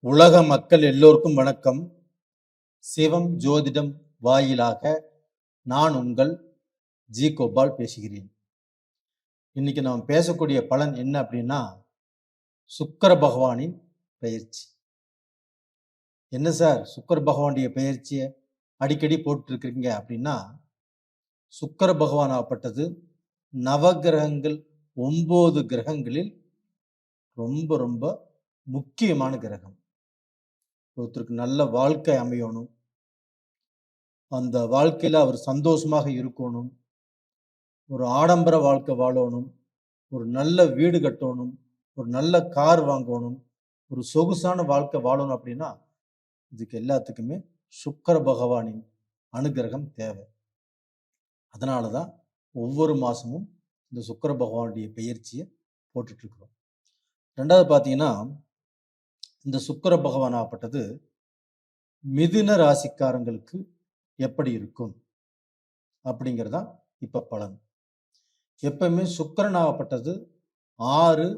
உலக மக்கள் எல்லோருக்கும் வணக்கம். சிவம் ஜோதிடம் வாயிலாக நான் உங்கள் ஜி கோபால் பேசுகிறேன். இன்னைக்கு நாம் பேசக்கூடிய பலன் என்ன அப்படின்னா, சுக்கிர பகவானின் பெயர்ச்சி. என்ன சார் சுக்கிர பகவானுடைய பெயர்ச்சியை அடிக்கடி போட்டுருக்கீங்க அப்படின்னா, சுக்கிர பகவான் ஆகப்பட்டது நவகிரகங்கள் 9 கிரகங்களில் ரொம்ப ரொம்ப முக்கியமான கிரகம். ஒருத்தருக்கு நல்ல வாழ்க்கை அமையணும், அந்த வாழ்க்கையில் அவர் சந்தோஷமாக இருக்கணும், ஒரு ஆடம்பர வாழ்க்கை வாழணும், ஒரு நல்ல வீடு கட்டணும், ஒரு நல்ல கார் வாங்கணும், ஒரு சொகுசான வாழ்க்கை வாழணும் அப்படின்னா இதுக்கு எல்லாத்துக்குமே சுக்கிர பகவானின் அனுகிரகம் தேவை. அதனால தான் ஒவ்வொரு மாதமும் இந்த சுக்கிர பகவானுடைய பெயர்ச்சியை போட்டுட்டு இருக்கிறோம். ரெண்டாவது பார்த்தீங்கன்னா, இந்த சுக்கிர பகவான் ஆகப்பட்டது மிதுன ராசிக்காரங்களுக்கு எப்படி இருக்கும் அப்படிங்கிறதான் இப்போ பலன். எப்பவுமே சுக்கிரன் ஆகப்பட்டது 6,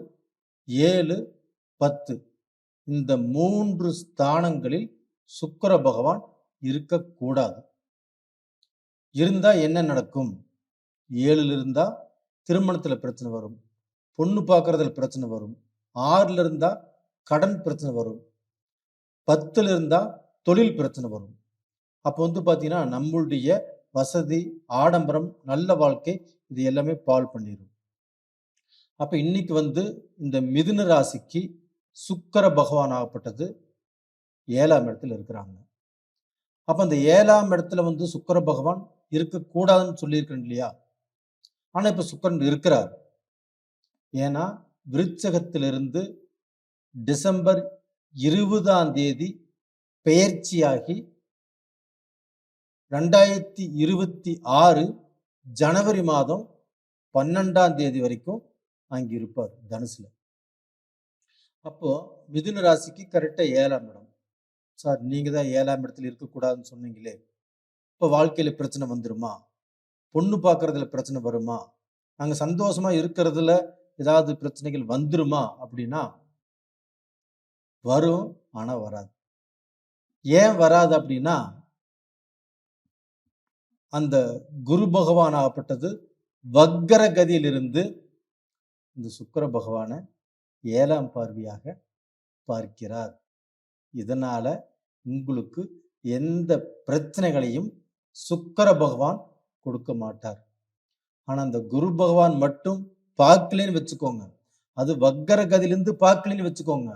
7, 10 இந்த 3 ஸ்தானங்களில் சுக்கிர பகவான் இருக்கக்கூடாது. இருந்தா என்ன நடக்கும்? 7ல் இருந்தா திருமணத்தில் பிரச்சனை வரும், பொண்ணு பார்க்கறதுல பிரச்சனை வரும். 6ல் இருந்தா கடன் பிரச்சனை வரும். 10ல் இருந்தா தொழில் பிரச்சனை வரும். அப்போ பார்த்தீங்கன்னா நம்மளுடைய வசதி, ஆடம்பரம், நல்ல வாழ்க்கை இது எல்லாமே பால் பண்ணிடும். அப்போ இன்னைக்கு இந்த மிதுன ராசிக்கு சுக்கிர பகவான் ஆகப்பட்டது 7ஆம் இடத்துல இருக்கிறாங்க. அப்போ அந்த 7ஆம் இடத்துல சுக்கிர பகவான் இருக்கக்கூடாதுன்னு சொல்லியிருக்கேன் இல்லையா? ஆனால் இப்போ சுக்கிரன் இருக்கிறார். ஏன்னா விருச்சகத்திலிருந்து டிசம்பர் 20ஆம் தேதி பெயர்ச்சியாகி 2026 ஜனவரி மாதம் 12ஆம் தேதி வரைக்கும் அங்கே இருப்பார் தனுசுல. அப்போ மிதுன ராசிக்கு கரெக்டாக 7ஆம் இடம். சார் நீங்க தான் 7ஆம் இடத்துல இருக்கக்கூடாதுன்னு சொன்னீங்களே, இப்போ வாழ்க்கையில பிரச்சனை வந்துருமா? பொண்ணு பார்க்கறதுல பிரச்சனை வருமா? நாங்கள் சந்தோஷமா இருக்கிறதுல ஏதாவது பிரச்சனைகள் வந்துருமா அப்படின்னா வரும், ஆனால் வராது. ஏன் வராது அப்படின்னா, அந்த குரு பகவான் ஆகப்பட்டது வக்கர கதியிலிருந்து இந்த சுக்கிர பகவானை 7ஆம் பார்வையாக பார்க்கிறார். இதனால உங்களுக்கு எந்த பிரச்சனைகளையும் சுக்கிர பகவான் கொடுக்க மாட்டார். ஆனா அந்த குரு பகவான் மட்டும் பார்க்கலன்னு வச்சுக்கோங்க, அது வக்கர கதியிலிருந்து பார்க்கலன்னு வச்சுக்கோங்க,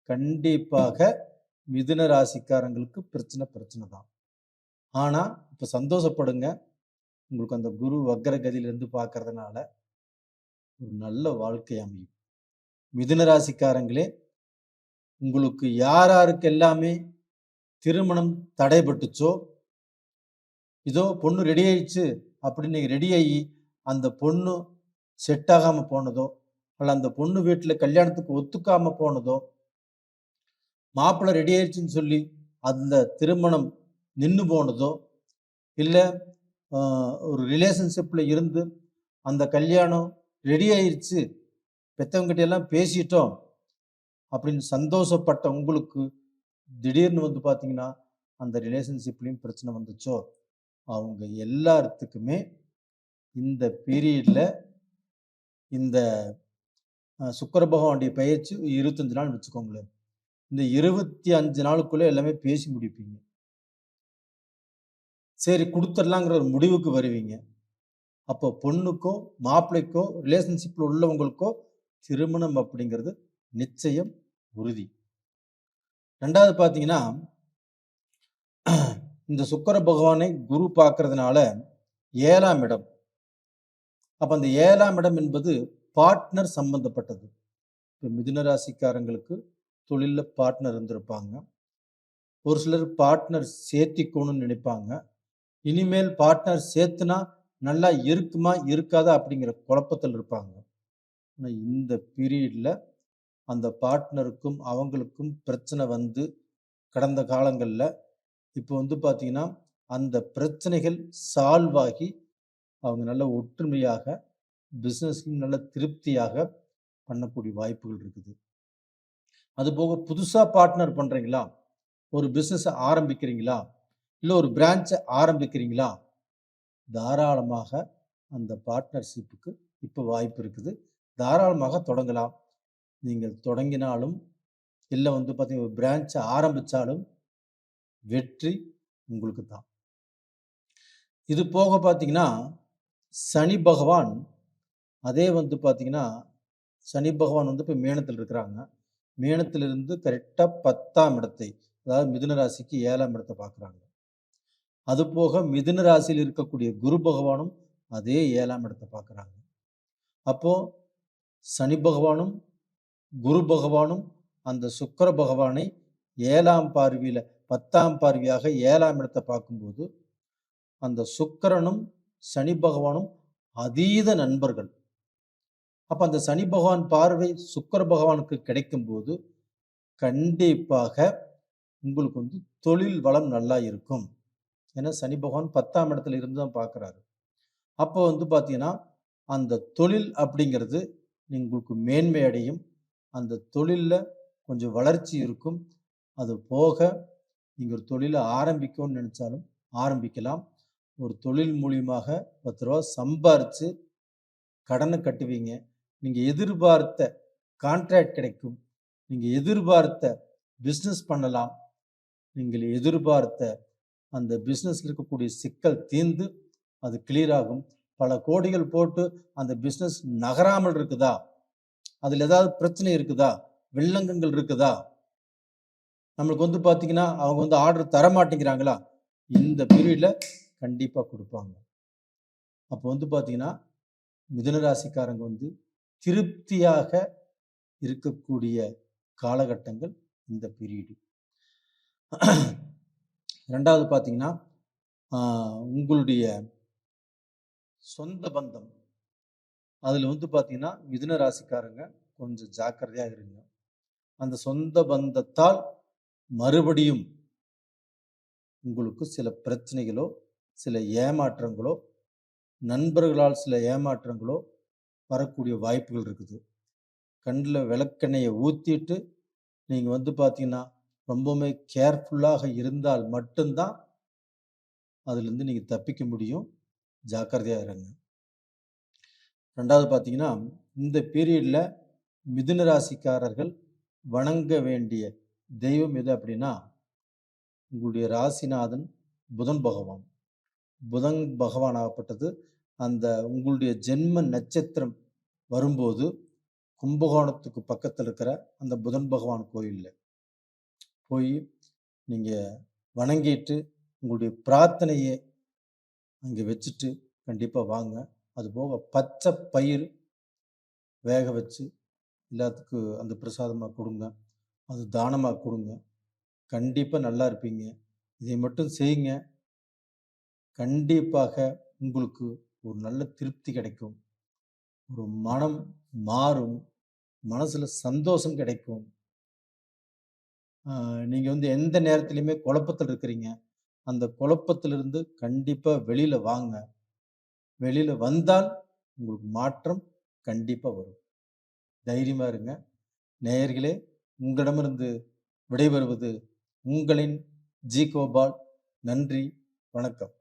கண்டிப்பாக மிதுன ராசிக்காரங்களுக்கு பிரச்சனை தான். ஆனா இப்ப சந்தோஷப்படுங்க, உங்களுக்கு அந்த குரு வக்கர கதியிலிருந்து பார்க்கறதுனால ஒரு நல்ல வாழ்க்கை அமையும். மிதுன ராசிக்காரங்களே, உங்களுக்கு யாருக்கு எல்லாமே திருமணம் தடைபட்டுச்சோ, இதோ பொண்ணு ரெடி ஆயிடுச்சு அப்படின்னு ரெடி ஆகி அந்த பொண்ணு செட் ஆகாம போனதோ, அல்ல அந்த பொண்ணு வீட்டில் கல்யாணத்துக்கு ஒத்துக்காம போனதோ, மாப்பிள்ளை ரெடி ஆயிடுச்சுன்னு சொல்லி அந்த திருமணம் நின்று போனதோ, இல்லை ஒரு ரிலேஷன்ஷிப்ல இருந்து அந்த கல்யாணம் ரெடி ஆயிடுச்சு, பெற்றவங்கிட்ட எல்லாம் பேசிட்டோம் அப்படின்னு சந்தோஷப்பட்ட உங்களுக்கு திடீர்னு பார்த்தீங்கன்னா அந்த ரிலேஷன்ஷிப்லையும் பிரச்சனை வந்துச்சோ, அவங்க எல்லாத்துக்குமே இந்த பீரியட்ல இந்த சுக்கிர பகவானுடைய பயிற்சி 25 நாள் வச்சுக்கோங்களேன். இந்த 25 நாளுக்குள்ள எல்லாமே பேசி முடிப்பீங்க. சரி கொடுத்துடலாங்கிற ஒரு முடிவுக்கு வருவீங்க. அப்போ பொண்ணுக்கோ மாப்பிள்ளைக்கோ ரிலேஷன்ஷிப்ல உள்ளவங்களுக்கோ திருமணம் அப்படிங்கிறது நிச்சயம் உறுதி. ரெண்டாவது பார்த்தீங்கன்னா, இந்த சுக்கிர பகவானை குரு பார்க்கறதுனால 7ஆம் இடம். அப்ப அந்த 7ஆம் இடம் என்பது பார்ட்னர் சம்பந்தப்பட்டது. இப்போ மிதுன ராசிக்காரங்களுக்கு தொழிலில் பார்ட்னர் இருந்திருப்பாங்க. ஒரு சிலர் பார்ட்னர் சேர்த்திக்கணும்னு நினைப்பாங்க. இனிமேல் பார்ட்னர் சேர்த்துனா நல்லா இருக்குமா இருக்காதா அப்படிங்கிற குழப்பத்தில் இருப்பாங்க. ஆனால் இந்த பீரியட்ல அந்த பார்ட்னருக்கும் அவங்களுக்கும் பிரச்சனை கடந்த காலங்களில் இப்போ பார்த்தீங்கன்னா அந்த பிரச்சனைகள் சால்வ் ஆகி அவங்க நல்ல ஒற்றுமையாக பிஸ்னஸ்லையும் நல்ல திருப்தியாக பண்ணக்கூடிய வாய்ப்புகள் இருக்குது. அது போக புதுசா பார்ட்னர் பண்றீங்களா? ஒரு பிசினஸ் ஆரம்பிக்கிறீங்களா? இல்ல ஒரு பிரான்ச் ஆரம்பிக்கிறீங்களா? தாராளமாக அந்த பார்ட்னர்ஷிப்புக்கு இப்ப வாய்ப்பு இருக்குது. தாராளமாக தொடங்கலாம். நீங்கள் தொடங்கினாலும், இல்ல பார்த்தீங்கன்னா ஒரு பிரான்ச் ஆரம்பிச்சாலும் வெற்றி உங்களுக்கு தான். இது போக பார்த்தீங்கன்னா, சனி பகவான் அதே பார்த்தீங்கன்னா, சனி பகவான் இப்ப மீனத்தில் இருக்கிறாங்க. மீனத்திலிருந்து கரெக்ட்டா 10ஆம் இடத்தை, அதாவது மிதுன ராசிக்கு 7ஆம் இடத்த பார்க்குறாங்க. அதுபோக மிதுன ராசியில் இருக்கக்கூடிய குரு பகவானும் அதே 7ஆம் இடத்த பார்க்குறாங்க. அப்போ சனி பகவானும், குரு பகவானும் அந்த சுக்கிர பகவானை 7ஆம் பார்வையில 10ஆம் பார்வையாக 7ஆம் இடத்த பார்க்கும்போது, அந்த சுக்கிரனும், சனி பகவானும் அதீத நண்பர்கள். அப்ப அந்த சனி பகவான் பார்வை சுக்கிர பகவானுக்கு கிடைக்கும்போது, கண்டிப்பாக உங்களுக்கு தொழில் வளம் நல்லா இருக்கும். ஏன்னா சனி பகவான் 10ஆம் இடத்துல இருந்து தான் பார்க்குறாரு. அப்போ பார்த்தீங்கன்னா, அந்த தொழில் அப்படிங்கிறது உங்களுக்கு மேன்மை அடையும். அந்த தொழில்ல கொஞ்சம் வளர்ச்சி இருக்கும். அது போக நீங்க ஒரு தொழில ஆரம்பிக்கணும்னு நினைச்சாலும் ஆரம்பிக்கலாம். ஒரு தொழில் மூலியமாக ரூ. 10 சம்பாரிச்சு கடனை கட்டுவீங்க. நீங்க எதிர்பார்த்த கான்ட்ராக்ட் கிடைக்கும். நீங்க எதிர்பார்த்த பிசினஸ் பண்ணலாம். நீங்கள் எதிர்பார்த்த அந்த பிசினஸ்ல இருக்கக்கூடிய சிக்கல் தீர்ந்து அது கிளியர் ஆகும். பல கோடிகள் போட்டு அந்த பிசினஸ் நகராமல் இருக்குதா? அதுல ஏதாவது பிரச்சனை இருக்குதா? வில்லங்கங்கள் இருக்குதா? நம்மளுக்கு பார்த்தீங்கன்னா, அவங்க ஆர்டர் தர மாட்டேங்கிறாங்களா? இந்த பீரியட்ல கண்டிப்பா குடுப்பாங்க. அப்போ பார்த்தீங்கன்னா, மிதுன ராசிக்காரங்க திருப்தியாக இருக்கக்கூடிய காலகட்டங்கள் இந்த பீரியடு. 2வது பார்த்தீங்கன்னா, உங்களுடைய சொந்த பந்தம். அதுல பார்த்தீங்கன்னா, மிதுன ராசிக்காரங்க கொஞ்சம் ஜாக்கிரதையா இருங்க. அந்த சொந்த பந்தத்தால் மறுபடியும் உங்களுக்கு சில பிரச்சனைகளோ, சில ஏமாற்றங்களோ, நண்பர்களால் சில ஏமாற்றங்களோ வரக்கூடிய வாய்ப்புகள் இருக்குது. கண்ல விளக்கெண்ணெய ஊத்திட்டு நீங்க பார்த்தீங்கன்னா, ரொம்பவுமே கேர்ஃபுல்லாக இருந்தால் மட்டும்தான் அதிலிருந்து நீங்க தப்பிக்க முடியும். ஜாக்கிரதையா இருங்க. 2வது பார்த்தீங்கன்னா, இந்த பீரியட்ல மிதுன ராசிக்காரர்கள் வணங்க வேண்டிய தெய்வம் எது அப்படின்னா, உங்களுடைய ராசிநாதன் புதன் பகவான். புதன் பகவான் ஆகப்பட்டது அந்த உங்களுடைய ஜென்ம நட்சத்திரம் வரும்போது கும்பகோணத்துக்கு பக்கத்தில் இருக்கிற அந்த புதன் பகவான் கோயில்ல போய் நீங்க வணங்கிட்டு உங்களுடைய பிரார்த்தனையை அங்கே வச்சுட்டு கண்டிப்பா வாங்க. அதுபோக பச்சை பயிர் வேக வச்சு எல்லாத்துக்கும் அந்த பிரசாதமாக கொடுங்க. அது தானமாக கொடுங்க. கண்டிப்பா நல்லா இருப்பீங்க. இதை மட்டும் செய்யுங்க. கண்டிப்பாக உங்களுக்கு ஒரு நல்ல திருப்தி கிடைக்கும். ஒரு மனம் மாறும். மனசுல சந்தோஷம் கிடைக்கும். நீங்க எந்த நேரத்திலயுமே குழப்பத்தில் இருக்கிறீங்க. அந்த குழப்பத்திலிருந்து கண்டிப்பா வெளியில வாங்க. வெளியில வந்தால் உங்களுக்கு மாற்றம் கண்டிப்பா வரும். தைரியமா இருங்க. நேயர்களே, உங்களிடமிருந்து விடைபெறுவது உங்களின் ஜி. கோபால். நன்றி, வணக்கம்.